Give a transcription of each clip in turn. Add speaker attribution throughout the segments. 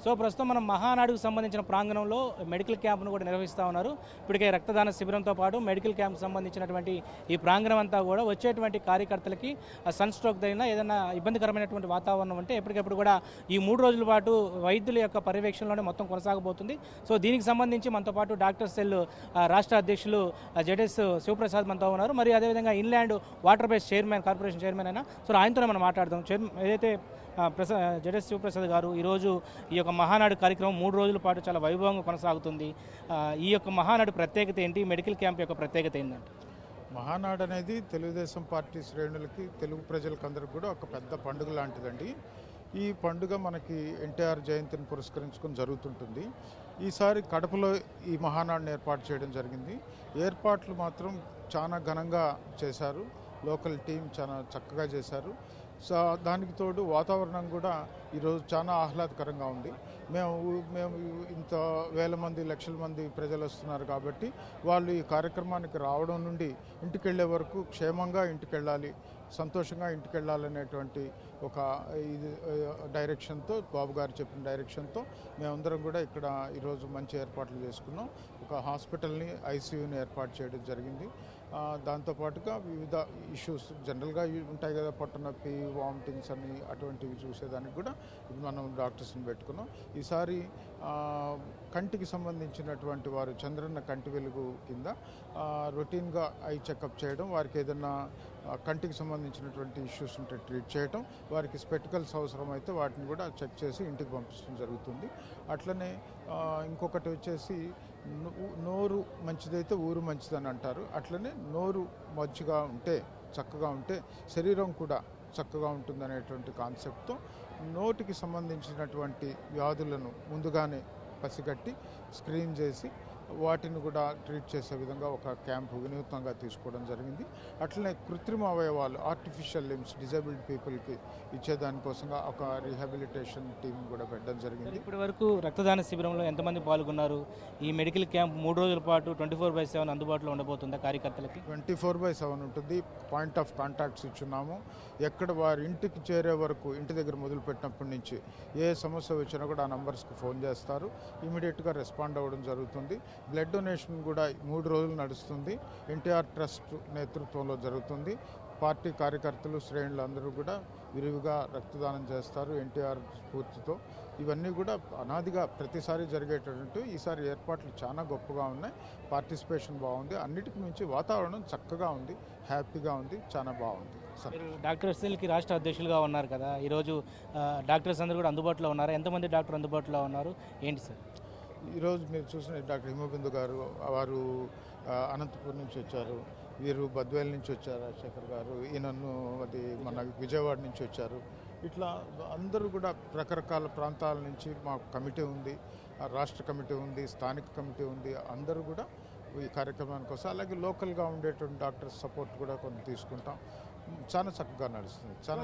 Speaker 1: So ప్రస్తుతం మనం మహానాడుకు సంబంధించిన ప్రాంగణంలో మెడికల్ క్యాంప్ను కూడా నిర్వహిస్తూ ఉన్నారు. ఇప్పటికే రక్తదాన శిబిరంతో పాటు మెడికల్ క్యాంప్కి సంబంధించినటువంటి ఈ ప్రాంగణం అంతా కూడా వచ్చేటువంటి కార్యకర్తలకి సన్ స్ట్రోక్ అయినా ఏదైనా ఇబ్బందికరమైనటువంటి వాతావరణం ఉంటే ఎప్పటికప్పుడు కూడా ఈ 3 రోజుల పాటు వైద్యుల యొక్క పర్యవేక్షణలోనే మొత్తం కొనసాగబోతుంది. సో దీనికి సంబంధించి మనతో పాటు డాక్టర్ సెల్ రాష్ట్ర అధ్యక్షులు జెడ్ఎస్ శివప్రసాద్ మనతో ఉన్నారు. మరి అదేవిధంగా inland water base chairman corporation chairman అయినా సో ఆయనతోనే మనం మాట్లాడదాం. ఏదైతే జెడ్ఎస్ శివప్రసాద్ గారు ఈరోజు ఈ యొక్క మహానాడు కార్యక్రమం 3 రోజుల పాటు చాలా వైభవంగా కొనసాగుతుంది. ఈ యొక్క మహానాడు ప్రత్యేకత ఏంటి, మెడికల్ క్యాంప్ యొక్క ప్రత్యేకత ఏంటంటే?
Speaker 2: మహానాడు అనేది తెలుగుదేశం పార్టీ శ్రేణులకి, తెలుగు ప్రజలకు అందరికి కూడా ఒక పెద్ద పండుగ లాంటిదండి. ఈ పండుగ మనకి ఎన్టీఆర్ జయంతిని పురస్కరించుకొని జరుగుతుంటుంది. ఈసారి కడపలో ఈ మహానాడుని ఏర్పాటు చేయడం జరిగింది. ఏర్పాట్లు మాత్రం చాలా ఘనంగా చేశారు. లోకల్ టీం చాలా చక్కగా చేశారు. సో దానికి తోడు వాతావరణం కూడా ఈరోజు చాలా ఆహ్లాదకరంగా ఉంది. మేము ఇంత వేల మంది, లక్షల మంది ప్రజలు వస్తున్నారు కాబట్టి వాళ్ళు ఈ కార్యక్రమానికి రావడం నుండి ఇంటికి వెళ్ళే వరకు క్షేమంగా ఇంటికి వెళ్ళాలి, సంతోషంగా ఇంటికి వెళ్ళాలనేటువంటి ఒక ఇది డైరెక్షన్తో, బాబు గారు చెప్పిన డైరెక్షన్తో మేమందరం కూడా ఇక్కడ ఈరోజు మంచి ఏర్పాట్లు చేసుకున్నాం. ఒక హాస్పిటల్ని, ఐసీయూని ఏర్పాటు చేయడం జరిగింది. దాంతోపాటుగా వివిధ ఇష్యూస్ జనరల్గా ఉంటాయి కదా, పొట్ట నొప్పి, వామిటింగ్స్ అని అటువంటివి చూసేదానికి కూడా మనం డాక్టర్స్ని పెట్టుకున్నాం. ఈసారి కంటికి సంబంధించినటువంటి వారు చంద్రన్న కంటి వెలుగు కింద రొటీన్గా ఐ చెకప్ చేయడం, వారికి ఏదైనా కంటికి సంబంధించినటువంటి ఇష్యూస్ ఉంటే ట్రీట్ చేయటం, వారికి స్పెటికల్స్ అవసరం అయితే వాటిని కూడా చెక్ చేసి ఇంటికి పంపించడం జరుగుతుంది. అట్లనే ఇంకొకటి వచ్చేసి నోరు మంచిదైతే ఊరు మంచిదని అంటారు. అట్లనే నోరు మంచిగా ఉంటే, చక్కగా ఉంటే శరీరం కూడా చక్కగా ఉంటుందనేటువంటి కాన్సెప్ట్తో నోటికి సంబంధించినటువంటి వ్యాధులను ముందుగానే పసిగట్టి స్క్రీన్ చేసి వాటిని కూడా ట్రీట్ చేసే విధంగా ఒక క్యాంపు వినూత్నంగా తీసుకోవడం జరిగింది. అట్లనే కృత్రిమ అవయవాలు, ఆర్టిఫిషియల్ లిమ్స్ డిజేబుల్డ్ పీపుల్కి ఇచ్చేదానికోసంగా ఒక రీహాబిలిటేషన్ టీం కూడా పెట్టడం జరిగింది.
Speaker 1: ఇప్పటి వరకు రక్తదాన శిబిరంలో ఎంతమంది పాల్గొన్నారు? ఈ మెడికల్ క్యాంప్ 3 రోజుల పాటు 24/7 అందుబాటులో ఉండబోతుందా కార్యకర్తలకి?
Speaker 2: 24/7 ఉంటుంది. పాయింట్ ఆఫ్ కాంటాక్ట్స్ ఇచ్చున్నాము. ఎక్కడ వారి ఇంటికి చేరే వరకు, ఇంటి దగ్గర మొదలుపెట్టినప్పటి నుంచి ఏ సమస్య వచ్చినా కూడా ఆ నంబర్స్కి ఫోన్ చేస్తారు. ఇమీడియట్గా రెస్పాండ్ అవ్వడం జరుగుతుంది. బ్లడ్ డొనేషన్ కూడా 3 రోజులు నడుస్తుంది. ఎన్టీఆర్ ట్రస్ట్ నేతృత్వంలో జరుగుతుంది. పార్టీ కార్యకర్తలు, శ్రేణులు అందరూ కూడా విరివిగా రక్తదానం చేస్తారు ఎన్టీఆర్ స్ఫూర్తితో. ఇవన్నీ కూడా అనాదిగా ప్రతిసారి జరిగేటటువంటి, ఈసారి ఏర్పాట్లు చాలా గొప్పగా ఉన్నాయి. పార్టిసిపేషన్ బాగుంది. అన్నిటికీ మించి వాతావరణం చక్కగా ఉంది, హ్యాపీగా ఉంది, చాలా బాగుంది.
Speaker 1: డాక్టర్ సెల్కి రాష్ట్ర అధ్యక్షులుగా ఉన్నారు కదా, ఈరోజు డాక్టర్స్ అందరూ కూడా అందుబాటులో ఉన్నారు. ఎంతమంది డాక్టర్ అందుబాటులో ఉన్నారు, ఏంటి సార్?
Speaker 2: ఈరోజు మీరు చూసిన డాక్టర్ హిమబిందు గారు, వారు అనంతపురం నుంచి వచ్చారు. వీరు బద్వేల్ నుంచి వచ్చారు. రాజశేఖర్ గారు, ఈయనను అది మన విజయవాడ నుంచి వచ్చారు. ఇట్లా అందరూ కూడా రకరకాల ప్రాంతాల నుంచి మా కమిటీ ఉంది, రాష్ట్ర కమిటీ ఉంది, స్థానిక కమిటీ ఉంది. అందరూ కూడా ఈ కార్యక్రమానికి వస్తారు. అలాగే లోకల్గా ఉండేటువంటి డాక్టర్స్ సపోర్ట్ కూడా కొన్ని తీసుకుంటాం. చాలా చక్కగా నడుస్తుంది. చాలా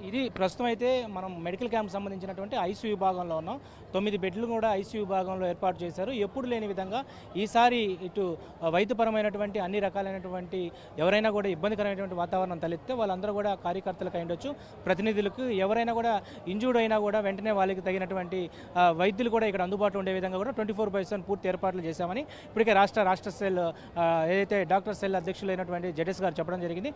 Speaker 1: ఇది ప్రస్తుతం అయితే మనం మెడికల్ క్యాంప్ సంబంధించినటువంటి ఐసీయూ విభాగంలో ఉన్నాం. 9 బెడ్లు కూడా ఐసీయూ విభాగంలో ఏర్పాటు చేశారు. ఎప్పుడు లేని విధంగా ఈసారి ఇటు వైద్యపరమైనటువంటి అన్ని రకాలైనటువంటి ఎవరైనా కూడా ఇబ్బందికరమైనటువంటి వాతావరణం తలెత్తే వాళ్ళందరూ కూడా కార్యకర్తలకు అయ్యుండొచ్చు, ప్రతినిధులకు ఎవరైనా కూడా ఇంజూర్డ్ అయినా కూడా వెంటనే వాళ్ళకి తగినటువంటి వైద్యులు కూడా ఇక్కడ అందుబాటులో ఉండే విధంగా కూడా 24/7 పూర్తి ఏర్పాట్లు చేశామని ఇప్పటికే రాష్ట్ర సెల్ ఏదైతే డాక్టర్ సెల్ అధ్యక్షులైనటువంటి జెడ్ఎస్ గారు చెప్పడం జరిగింది.